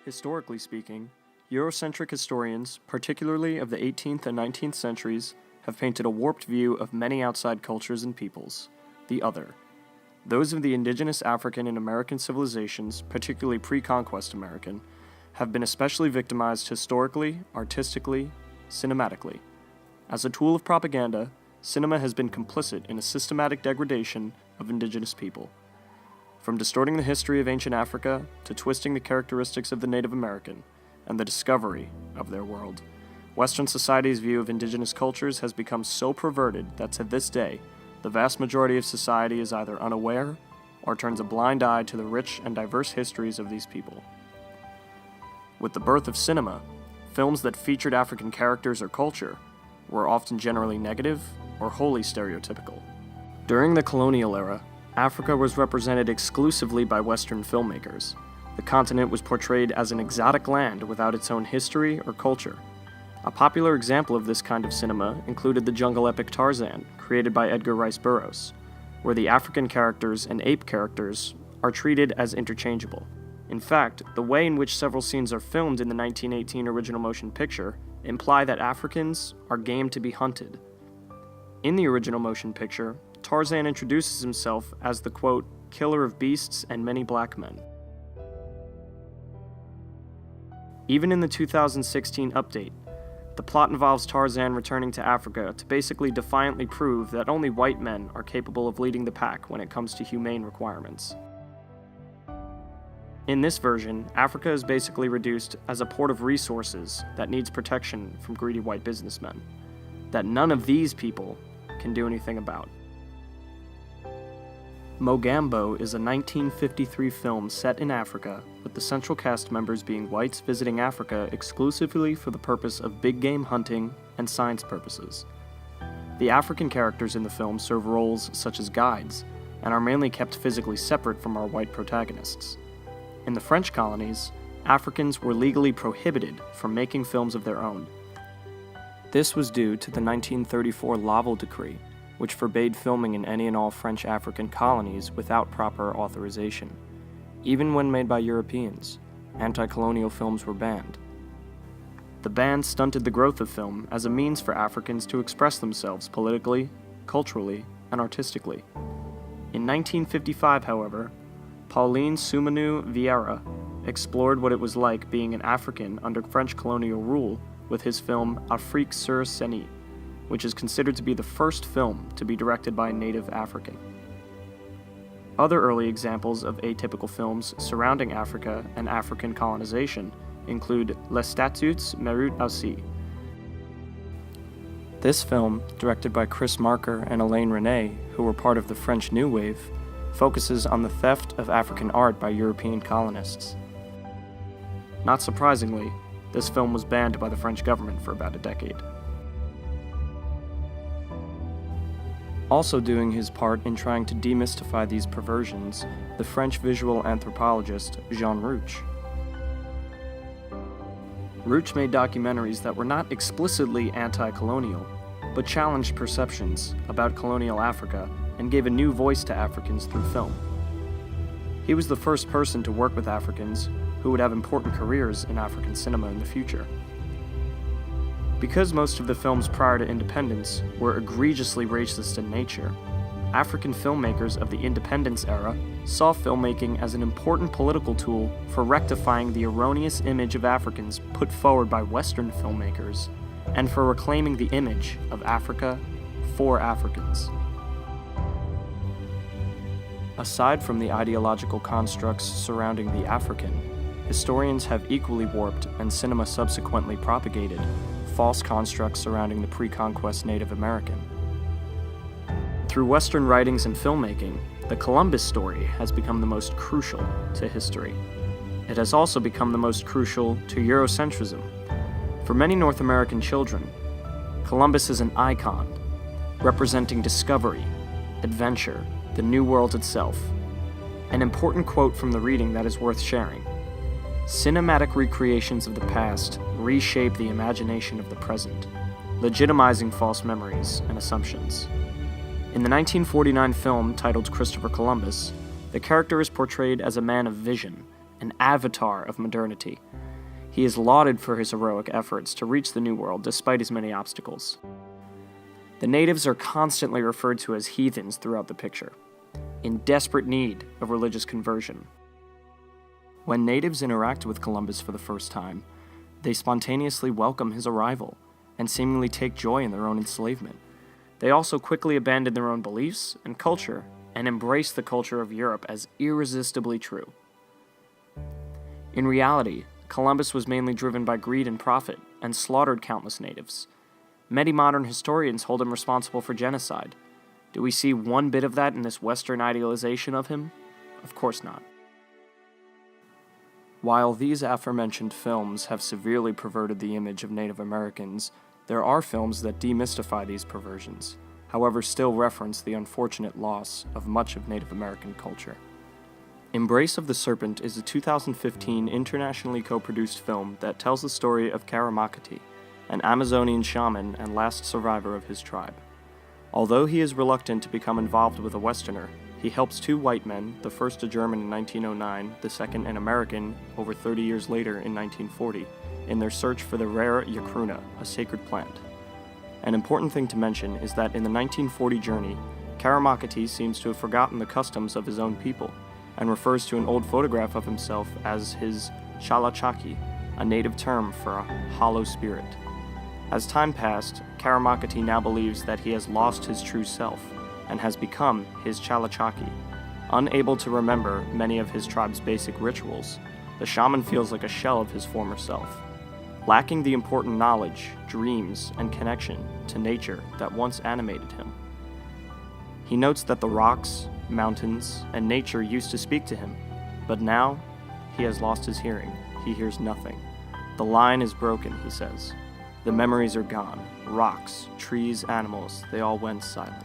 Historically speaking, Eurocentric historians, particularly of the 18th and 19th centuries, have painted a warped view of many outside cultures and peoples, the other. Those of the indigenous African and American civilizations, particularly pre-conquest American, have been especially victimized historically, artistically, cinematically. As a tool of propaganda, cinema has been complicit in a systematic degradation of indigenous people. From distorting the history of ancient Africa to twisting the characteristics of the Native American and the discovery of their world, Western society's view of indigenous cultures has become so perverted that to this day, the vast majority of society is either unaware or turns a blind eye to the rich and diverse histories of these people. With the birth of cinema, films that featured African characters or culture were often generally negative or wholly stereotypical. During the colonial era, Africa was represented exclusively by Western filmmakers. The continent was portrayed as an exotic land without its own history or culture. A popular example of this kind of cinema included the jungle epic Tarzan, created by Edgar Rice Burroughs, where the African characters and ape characters are treated as interchangeable. In fact, the way in which several scenes are filmed in the 1918 original motion picture imply that Africans are game to be hunted. In the original motion picture, Tarzan introduces himself as the, quote, killer of beasts and many black men. Even in the 2016 update, the plot involves Tarzan returning to Africa to basically defiantly prove that only white men are capable of leading the pack when it comes to humane requirements. In this version, Africa is basically reduced as a port of resources that needs protection from greedy white businessmen, that none of these people can do anything about. Mogambo is a 1953 film set in Africa, with the central cast members being whites visiting Africa exclusively for the purpose of big game hunting and science purposes. The African characters in the film serve roles such as guides, and are mainly kept physically separate from our white protagonists. In the French colonies, Africans were legally prohibited from making films of their own. This was due to the 1934 Laval Decree, which forbade filming in any and all French African colonies without proper authorization. Even when made by Europeans, anti-colonial films were banned. The ban stunted the growth of film as a means for Africans to express themselves politically, culturally, and artistically. In 1955, however, Pauline Soumanu Vieira explored what it was like being an African under French colonial rule with his film Afrique sur Scène, which is considered to be the first film to be directed by a native African. Other early examples of atypical films surrounding Africa and African colonization include Les Statuts méritent aussi. This film, directed by Chris Marker and Alain Resnais, who were part of the French New Wave, focuses on the theft of African art by European colonists. Not surprisingly, this film was banned by the French government for about a decade. Also doing his part in trying to demystify these perversions, the French visual anthropologist Jean Rouch. Rouch made documentaries that were not explicitly anti-colonial, but challenged perceptions about colonial Africa and gave a new voice to Africans through film. He was the first person to work with Africans who would have important careers in African cinema in the future. Because most of the films prior to independence were egregiously racist in nature, African filmmakers of the independence era saw filmmaking as an important political tool for rectifying the erroneous image of Africans put forward by Western filmmakers, and for reclaiming the image of Africa for Africans. Aside from the ideological constructs surrounding the African, historians have equally warped, and cinema subsequently propagated, false constructs surrounding the pre-conquest Native American. Through Western writings and filmmaking, the Columbus story has become the most crucial to history. It has also become the most crucial to Eurocentrism. For many North American children, Columbus is an icon, representing discovery, adventure, the New World itself. An important quote from the reading that is worth sharing: "Cinematic recreations of the past reshape the imagination of the present, legitimizing false memories and assumptions." In the 1949 film titled Christopher Columbus, the character is portrayed as a man of vision, an avatar of modernity, He is lauded for his heroic efforts to reach the New World despite his many obstacles. The natives are constantly referred to as heathens throughout the picture, in desperate need of religious conversion. When natives interact with Columbus for the first time, they spontaneously welcome his arrival and seemingly take joy in their own enslavement. They also quickly abandon their own beliefs and culture and embrace the culture of Europe as irresistibly true. In reality, Columbus was mainly driven by greed and profit and slaughtered countless natives. Many modern historians hold him responsible for genocide. Do we see one bit of that in this Western idealization of him? Of course not. While these aforementioned films have severely perverted the image of Native Americans, there are films that demystify these perversions, however still reference the unfortunate loss of much of Native American culture. Embrace of the Serpent is a 2015 internationally co-produced film that tells the story of Karamakati, an Amazonian shaman and last survivor of his tribe. Although he is reluctant to become involved with a Westerner, he helps two white men, the first a German in 1909, the second an American over 30 years later in 1940, in their search for the rare yacruna, a sacred plant. An important thing to mention is that in the 1940 journey, Karamakati seems to have forgotten the customs of his own people, and refers to an old photograph of himself as his chalachaki, a native term for a hollow spirit. As time passed, Karamakati now believes that he has lost his true self, and has become his chalachaki. Unable to remember many of his tribe's basic rituals, the shaman feels like a shell of his former self, lacking the important knowledge, dreams, and connection to nature that once animated him. He notes that the rocks, mountains, and nature used to speak to him, but now he has lost his hearing. He hears nothing. The line is broken, he says. The memories are gone. Rocks, trees, animals, they all went silent.